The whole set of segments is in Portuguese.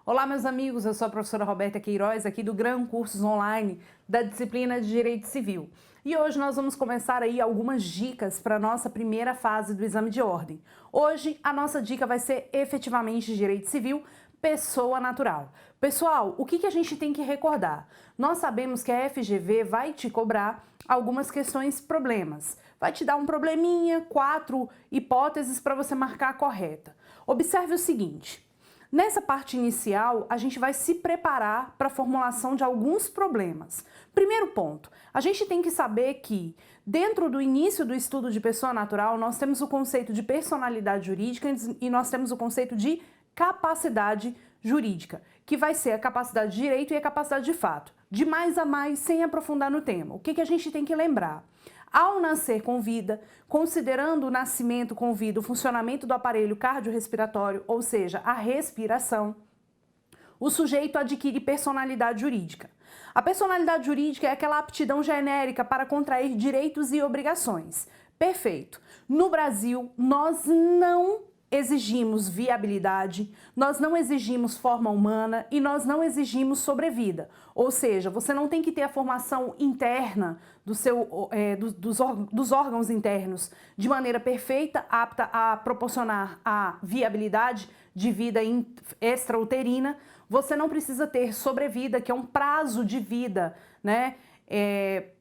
Olá, meus amigos, eu sou a professora Roberta Queiroz, aqui do Gran Cursos Online da disciplina de Direito Civil. E hoje nós vamos começar aí algumas dicas para a nossa primeira fase do exame de ordem. Hoje a nossa dica vai ser efetivamente Direito Civil, pessoa natural. Pessoal, o que a gente tem que recordar? Nós sabemos que a FGV vai te cobrar algumas questões problemas. Vai te dar um probleminha, 4 hipóteses para você marcar a correta. Observe o seguinte. Nessa parte inicial, a gente vai se preparar para a formulação de alguns problemas. Primeiro ponto, a gente tem que saber que dentro do início do estudo de pessoa natural, nós temos o conceito de personalidade jurídica e nós temos o conceito de capacidade jurídica, que vai ser a capacidade de direito e a capacidade de fato. De mais a mais, sem aprofundar no tema. O que a gente tem que lembrar? Ao nascer com vida, considerando o nascimento com vida, o funcionamento do aparelho cardiorrespiratório, ou seja, a respiração, o sujeito adquire personalidade jurídica. A personalidade jurídica é aquela aptidão genérica para contrair direitos e obrigações. Perfeito. No Brasil, nós não exigimos viabilidade, nós não exigimos forma humana e nós não exigimos sobrevida. Ou seja, você não tem que ter a formação interna dos órgãos internos de maneira perfeita, apta a proporcionar a viabilidade de vida extrauterina. Você não precisa ter sobrevida, que é um prazo de vida, né?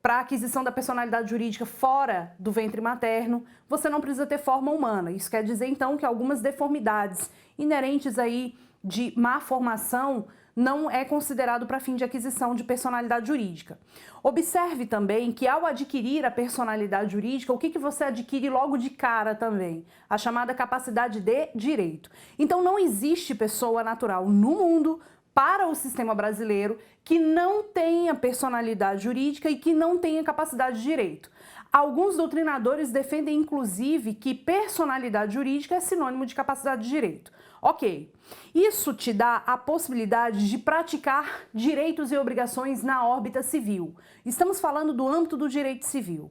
Para aquisição da personalidade jurídica fora do ventre materno, você não precisa ter forma humana. Isso quer dizer, então, que algumas deformidades inerentes aí de má formação não é considerado para fim de aquisição de personalidade jurídica. Observe também que ao adquirir a personalidade jurídica, o que você adquire logo de cara também? A chamada capacidade de direito. Então não existe pessoa natural no mundo, para o sistema brasileiro, que não tenha personalidade jurídica e que não tenha capacidade de direito. Alguns doutrinadores defendem, inclusive, que personalidade jurídica é sinônimo de capacidade de direito. Ok, isso te dá a possibilidade de praticar direitos e obrigações na órbita civil. Estamos falando do âmbito do direito civil.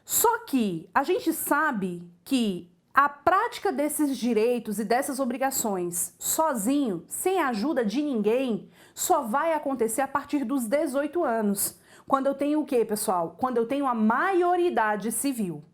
Só que a gente sabe que a prática desses direitos e dessas obrigações sozinho, sem a ajuda de ninguém, só vai acontecer a partir dos 18 anos. Quando eu tenho o quê, pessoal? Quando eu tenho a maioridade civil.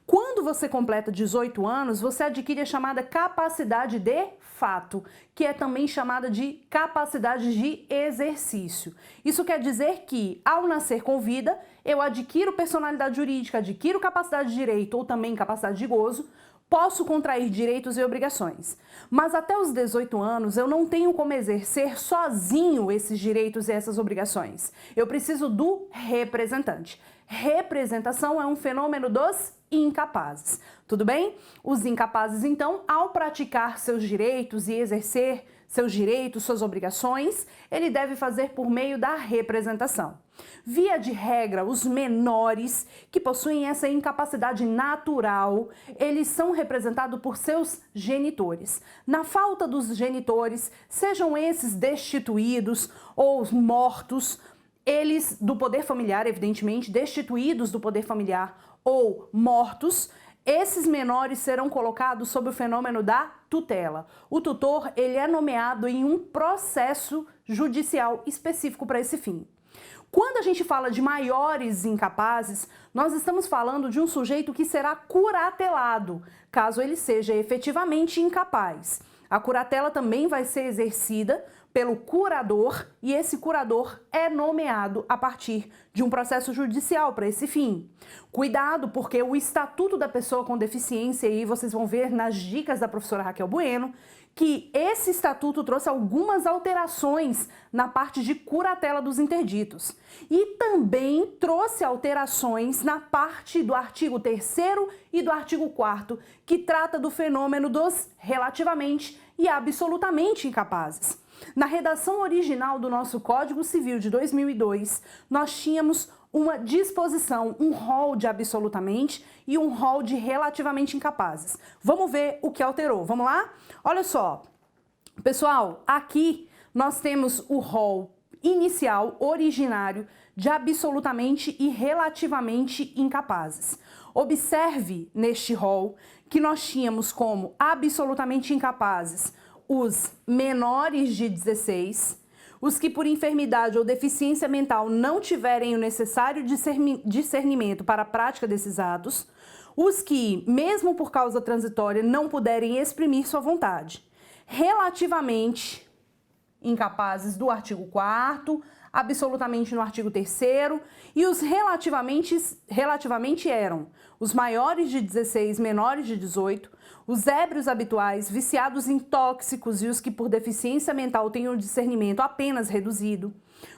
Quando você completa 18 anos, você adquire a chamada capacidade de fato, que é também chamada de capacidade de exercício. Isso quer dizer que, ao nascer com vida, eu adquiro personalidade jurídica, adquiro capacidade de direito ou também capacidade de gozo, posso contrair direitos e obrigações, mas até os 18 anos eu não tenho como exercer sozinho esses direitos e essas obrigações. Eu preciso do representante. Representação é um fenômeno dos incapazes, tudo bem? Os incapazes, então, ao praticar seus direitos e exercer seus direitos, suas obrigações, ele deve fazer por meio da representação. Via de regra, os menores que possuem essa incapacidade natural, eles são representados por seus genitores. Na falta dos genitores, sejam esses destituídos ou mortos, eles do poder familiar, evidentemente, destituídos do poder familiar ou mortos, esses menores serão colocados sob o fenômeno da tutela. O tutor, ele é nomeado em um processo judicial específico para esse fim. Quando a gente fala de maiores incapazes, nós estamos falando de um sujeito que será curatelado, caso ele seja efetivamente incapaz. A curatela também vai ser exercida pelo curador e esse curador é nomeado a partir de um processo judicial para esse fim. Cuidado, porque o Estatuto da Pessoa com Deficiência, e vocês vão ver nas dicas da professora Raquel Bueno, que esse estatuto trouxe algumas alterações na parte de curatela dos interditos. E também trouxe alterações na parte do artigo 3º e do artigo 4º, que trata do fenômeno dos relativamente e absolutamente incapazes. Na redação original do nosso Código Civil de 2002, nós tínhamos uma disposição, um rol de absolutamente e um rol de relativamente incapazes. Vamos ver o que alterou. Vamos lá? Olha só, pessoal, aqui nós temos o rol inicial, originário, de absolutamente e relativamente incapazes. Observe neste rol que nós tínhamos como absolutamente incapazes os menores de 16, os que por enfermidade ou deficiência mental não tiverem o necessário discernimento para a prática desses atos, os que, mesmo por causa transitória, não puderem exprimir sua vontade. Relativamente incapazes do artigo 4º, absolutamente no artigo 3º, e os relativamente eram os maiores de 16, menores de 18, os ébrios habituais, viciados em tóxicos e os que por deficiência mental têm o discernimento apenas reduzido,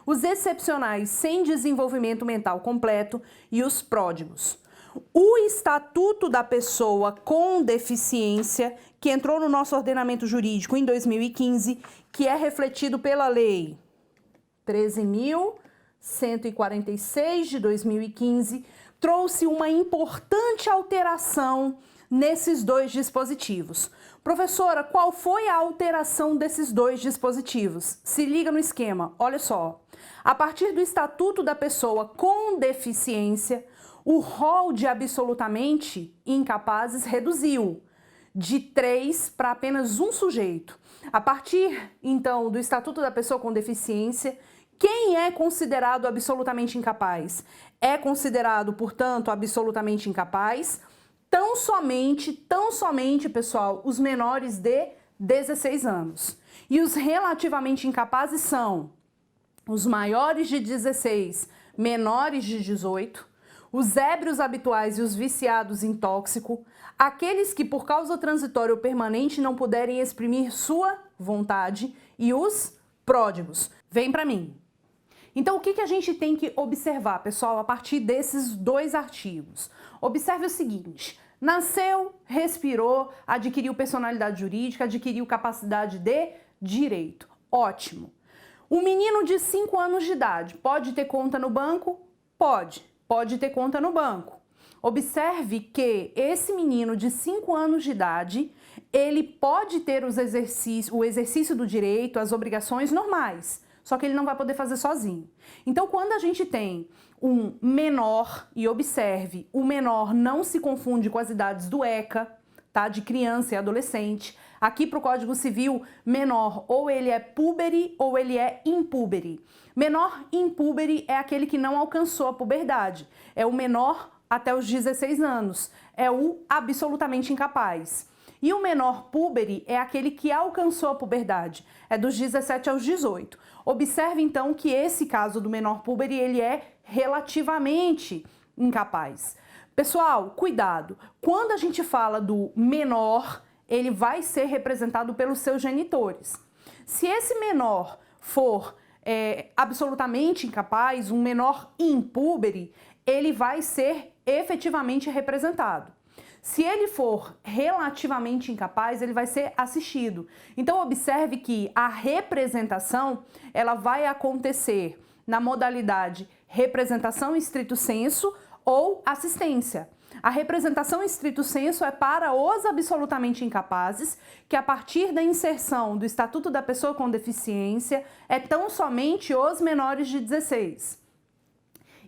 os excepcionais sem desenvolvimento mental completo e os pródigos. O Estatuto da Pessoa com Deficiência, que entrou no nosso ordenamento jurídico em 2015, que é refletido pela Lei 13.146 de 2015, trouxe uma importante alteração nesses dois dispositivos. Professora, qual foi a alteração desses dois dispositivos? Se liga no esquema, olha só. A partir do Estatuto da Pessoa com Deficiência, o rol de absolutamente incapazes reduziu de 3 para apenas um sujeito. A partir, então, do Estatuto da Pessoa com Deficiência, quem é considerado absolutamente incapaz? É considerado, portanto, absolutamente incapaz tão somente, pessoal, os menores de 16 anos. E os relativamente incapazes são os maiores de 16, menores de 18, os ébrios habituais e os viciados em tóxico, aqueles que por causa transitória ou permanente não puderem exprimir sua vontade e os pródigos. Vem para mim. Então, o que a gente tem que observar, pessoal, a partir desses dois artigos? Observe o seguinte: nasceu, respirou, adquiriu personalidade jurídica, adquiriu capacidade de direito. Ótimo. Um menino de 5 anos de idade pode ter conta no banco? Pode ter conta no banco. Observe que esse menino de 5 anos de idade, ele pode ter o exercício do direito, as obrigações normais, só que ele não vai poder fazer sozinho. Então, quando a gente tem um menor, e observe, o menor não se confunde com as idades do ECA, tá? De criança e adolescente. Aqui para o Código Civil, menor ou ele é púbere ou ele é impúbere. Menor impúbere é aquele que não alcançou a puberdade. É o menor até os 16 anos. É o absolutamente incapaz. E o menor púbere é aquele que alcançou a puberdade. É dos 17 aos 18. Observe então que esse caso do menor púbere, ele é relativamente incapaz. Pessoal, cuidado. Quando a gente fala do menor, ele vai ser representado pelos seus genitores. Se esse menor for absolutamente incapaz, um menor impúbere, ele vai ser efetivamente representado. Se ele for relativamente incapaz, ele vai ser assistido. Então, observe que a representação, ela vai acontecer na modalidade representação estrito sensu ou assistência. A representação estrito sensu é para os absolutamente incapazes, que a partir da inserção do Estatuto da Pessoa com Deficiência, é tão somente os menores de 16.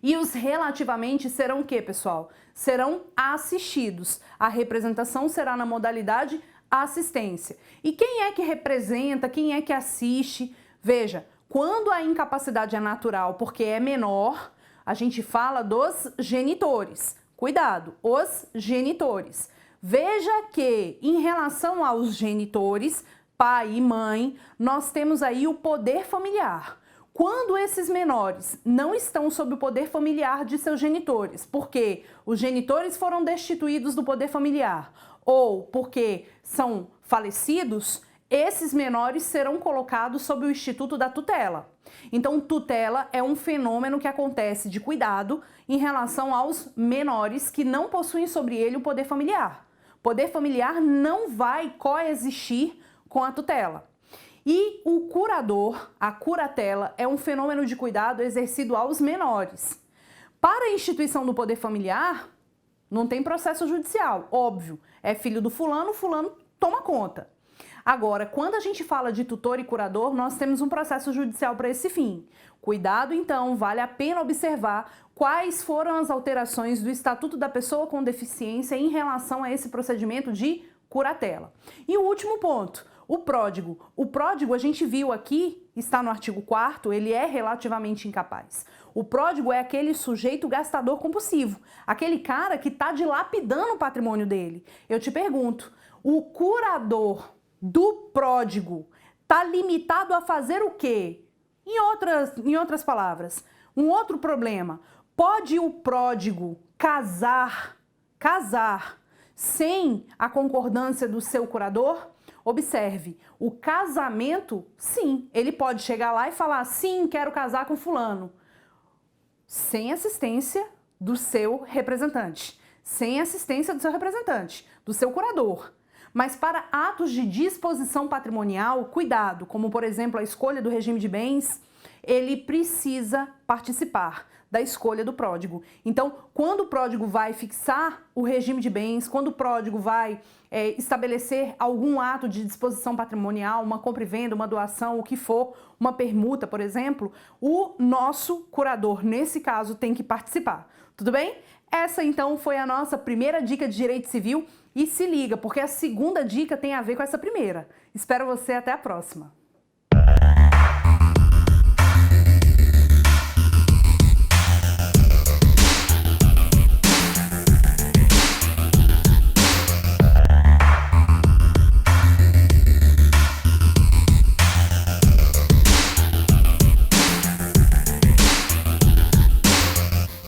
E os relativamente serão o quê, pessoal? Serão assistidos. A representação será na modalidade assistência. E quem é que representa, quem é que assiste? Veja, quando a incapacidade é natural porque é menor, a gente fala dos genitores. Cuidado, os genitores. Veja que, em relação aos genitores, pai e mãe, nós temos aí o poder familiar. Quando esses menores não estão sob o poder familiar de seus genitores, porque os genitores foram destituídos do poder familiar ou porque são falecidos, esses menores serão colocados sob o instituto da tutela. Então, tutela é um fenômeno que acontece de cuidado em relação aos menores que não possuem sobre ele o poder familiar. O poder familiar não vai coexistir com a tutela. E o curador, a curatela, é um fenômeno de cuidado exercido aos menores. Para a instituição do poder familiar, não tem processo judicial, óbvio. É filho do fulano, fulano toma conta. Agora, quando a gente fala de tutor e curador, nós temos um processo judicial para esse fim. Cuidado, então, vale a pena observar quais foram as alterações do Estatuto da Pessoa com Deficiência em relação a esse procedimento de curatela. E o último ponto, o pródigo. O pródigo, a gente viu aqui, está no artigo 4º, ele é relativamente incapaz. O pródigo é aquele sujeito gastador compulsivo, aquele cara que está dilapidando o patrimônio dele. Eu te pergunto, o curador do pródigo está limitado a fazer o quê? Em outras palavras, um outro problema, pode o pródigo casar sem a concordância do seu curador? Observe, o casamento, sim, ele pode chegar lá e falar, sim, quero casar com fulano, sem assistência do seu representante, do seu curador. Mas para atos de disposição patrimonial, cuidado, como por exemplo a escolha do regime de bens, ele precisa participar da escolha do pródigo. Então, quando o pródigo vai fixar o regime de bens, quando o pródigo vai estabelecer algum ato de disposição patrimonial, uma compra e venda, uma doação, o que for, uma permuta, por exemplo, o nosso curador, nesse caso, tem que participar. Tudo bem? Essa, então, foi a nossa primeira dica de direito civil. E se liga, porque a segunda dica tem a ver com essa primeira. Espero você até a próxima.